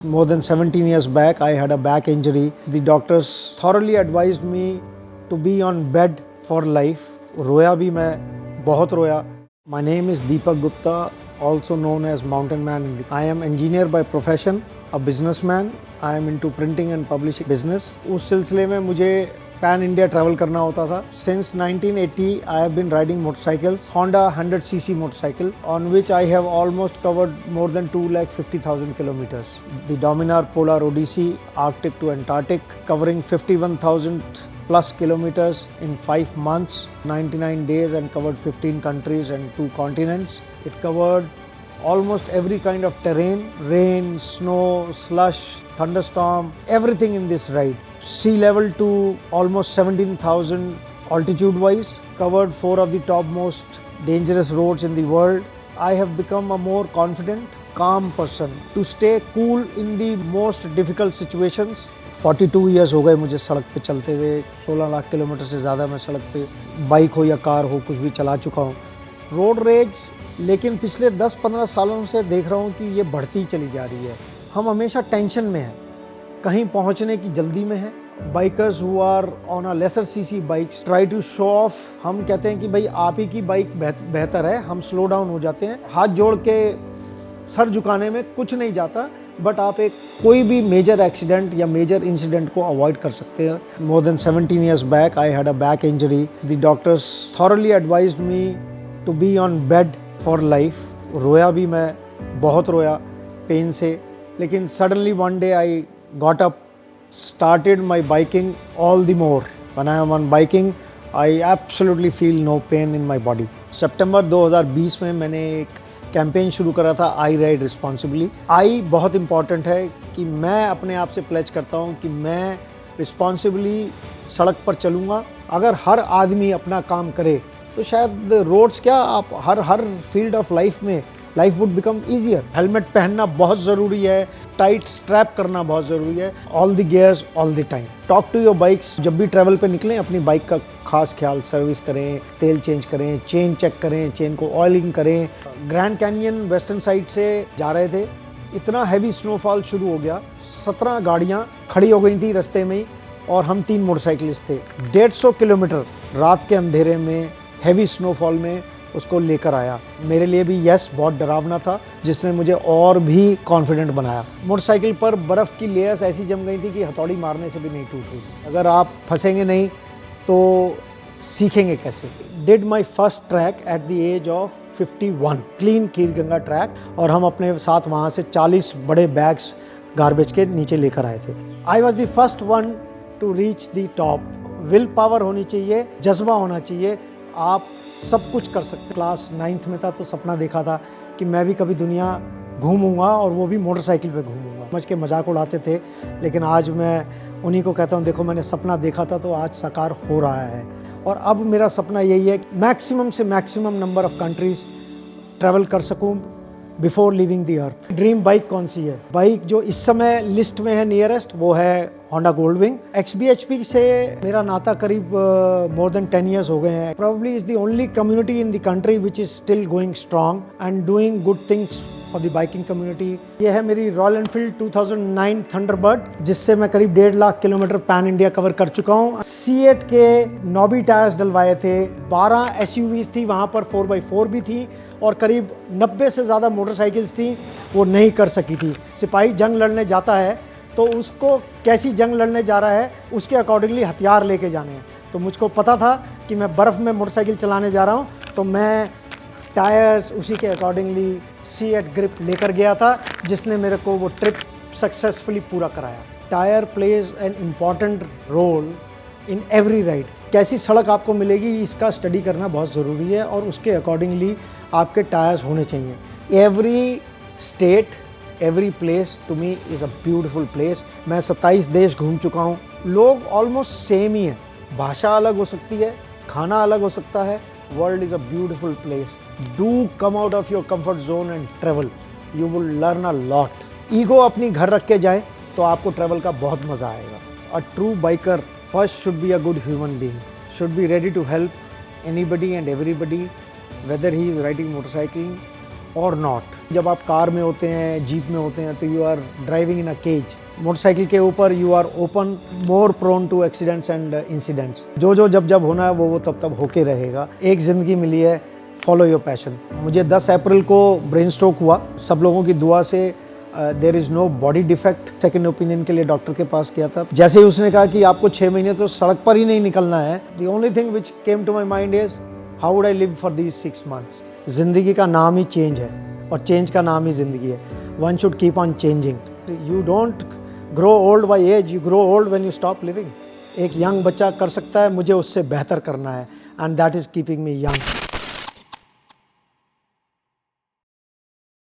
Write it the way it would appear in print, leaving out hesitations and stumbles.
More than 17 years back, I had a back injury. The doctors thoroughly advised me to be on bed for life. रोया भी मैं बहुत रोया. My name is Deepak Gupta, also known as Mountain Man. I am engineer by profession, a businessman. I am into printing and publishing business. उस सिलसिले में मुझे pan India travel करना होता था. Since 1980, I have been riding motorcycles, Honda 100cc motorcycle, on which I have almost covered more than 250,000 kilometers. The Dominar Polar Odyssey, Arctic to Antarctic, covering 51,000 plus kilometers in 5 months, 99 days, and covered 15 countries and 2 continents. It covered almost every kind of terrain, rain, snow, slush, thunderstorm, everything in this ride. Sea level to almost 17,000 altitude wise, covered 4 of the topmost dangerous roads in the world. I have become a more confident, calm person to stay cool in the most difficult situations. 42 years हो गए मुझे सड़क पे चलते हुए. 16 lakh kilometre से ज़्यादा मैं सड़क पे बाइक हो या कार हो कुछ भी चला चुका हूँ. रोड रेज लेकिन पिछले 10-15 सालों से देख रहा हूँ कि ये बढ़ती चली जा रही है. हम हमेशा टेंशन में हैं, कहीं पहुँचने की जल्दी में है. Bikers who are on a lesser CC bikes try to show off. हम कहते हैं कि भाई आप ही की बाइक बेहतर है, हम स्लो डाउन हो जाते हैं. हाथ जोड़ के सर झुकाने में कुछ नहीं जाता, बट आप एक कोई भी मेजर एक्सीडेंट या मेजर इंसिडेंट को अवॉइड कर सकते हैं. More than 17 years back I had a back injury. The doctors thoroughly advised me to be on bed for life. रोया भी मैं बहुत रोया पेन से, लेकिन suddenly one day I got up, started my biking all the more. When I am on biking, I absolutely feel no pain in my body. सितंबर 2020 में मैंने एक कैंपेन शुरू करा था, आई राइड रिस्पॉन्सिबली. आई बहुत इंपॉर्टेंट है कि मैं अपने आप से प्लेज करता हूँ कि मैं रिस्पॉन्सिबली सड़क पर चलूँगा. अगर हर आदमी अपना काम करे तो शायद रोड्स क्या, आप हर फील्ड ऑफ लाइफ में life would become easier. Helmet पहनना बहुत ज़रूरी है, टाइट स्ट्रैप करना बहुत ज़रूरी है. All the gears all the time. Talk to your bikes. जब भी ट्रैवल पे निकलें अपनी बाइक का खास ख्याल, सर्विस करें, तेल चेंज करें, चेन चेक करें, चेन को ऑयलिंग करें. ग्रैंड कैनियन वेस्टर्न साइड से जा रहे थे, इतना हैवी स्नोफॉल शुरू हो गया, 17 गाड़ियाँ खड़ी हो गई थी रास्ते में ही, और हम 3 मोटरसाइकिलिस्ट थे. 150 किलोमीटर रात के अंधेरे में हैवी स्नोफॉल में उसको लेकर आया. मेरे लिए भी बहुत डरावना था, जिसने मुझे और भी कॉन्फिडेंट बनाया. मोटरसाइकिल पर बर्फ़ की लेयर्स ऐसी जम गई थी कि हथौड़ी मारने से भी नहीं टूट रही थी. अगर आप फंसेंगे नहीं तो सीखेंगे कैसे. Did my first trek at the age of 51, clean Kheerganga trek, और हम अपने साथ वहाँ से 40 बड़े बैग्स गार्बेज के नीचे लेकर आए थे. I was the first one two reach the top. Will power होनी चाहिए, जज्बा होना चाहिए, आप सब कुछ कर सकते. क्लास 9th में था तो सपना देखा था कि मैं भी कभी दुनिया घूमूंगा, और वो भी मोटरसाइकिल पे घूमूंगा. समझ के मजाक उड़ाते थे, लेकिन आज मैं उन्हीं को कहता हूँ, देखो मैंने सपना देखा था तो आज साकार हो रहा है. और अब मेरा सपना यही है कि मैक्सिमम से maximum number of countries travel कर सकूँ before living the earth. Dream bike कौन सी है? बाइक जो इस समय लिस्ट में है नियरेस्ट, वो है होंडा गोल्डविंग. XBHP से मेरा नाता करीब मोर देन 10 years हो गए हैं. Probably is the only community in the country which is still going strong and doing good things for the biking community. ये है मेरी रॉयल एनफील्ड 2009 थंडरबर्ड, जिससे मैं करीब 1.5 lakh kilometre pan India cover कर चुका हूँ. C8 के नॉबी टायर्स डलवाए थे. 12 SUVs थी, वहाँ पर 4x4 भी थी, और करीब 90 से ज़्यादा मोटरसाइकिल्स थी, वो नहीं कर सकी थी. सिपाही जंग लड़ने जाता है तो उसको कैसी जंग लड़ने जा रहा है उसके अकॉर्डिंगली हथियार लेके जाने हैं. तो मुझको पता था कि मैं बर्फ़ में मोटरसाइकिल चलाने जा रहा हूँ, तो मैं टायर्स उसी के अकॉर्डिंगली C8 ग्रिप लेकर गया था, जिसने मेरे को वो ट्रिप सक्सेसफुली पूरा कराया. Tyre plays an important role in every ride. कैसी सड़क आपको मिलेगी इसका स्टडी करना बहुत ज़रूरी है, और उसके अकॉर्डिंगली आपके टायर्स होने चाहिए. Every state, every place to me is a beautiful place. मैं 27 देश घूम चुका हूँ. लोग ऑलमोस्ट सेम ही हैं, भाषा अलग हो सकती है, खाना अलग हो सकता है. World is a beautiful place. Do come out of your comfort zone and travel. You will learn a lot. Ego अपनी घर रख के जाएँ तो आपको ट्रेवल का बहुत मज़ा आएगा. A true biker first should be a good human being, should be ready to help anybody and everybody, whether he is riding motorcycle और नॉट। जब आप कार में होते हैं, जीप में होते हैं, तो you are driving in a cage. Motorcycle के ऊपर you are open, more prone to accidents and incidents. जो जब होना है वो तब होके रहेगा। एक ज़िंदगी मिली है, फॉलो योर पैशन। मुझे 10 अप्रैल को ब्रेन स्ट्रोक हुआ। सब लोगों की दुआ से there is no body defect. Second opinion के लिए डॉक्टर के पास गया था। जैसे ही उसने कहा कि आपको 6 महीने तो सड़क पर ही नहीं निकलना है, the only thing which came to my mind is how would I live for these 6 months। जिंदगी का नाम ही चेंज है और चेंज का नाम ही जिंदगी है। One should keep on changing. You don't grow old by age, you grow old when you stop living. एक यंग बच्चा कर सकता है, मुझे उससे बेहतर करना है, and that is keeping me young.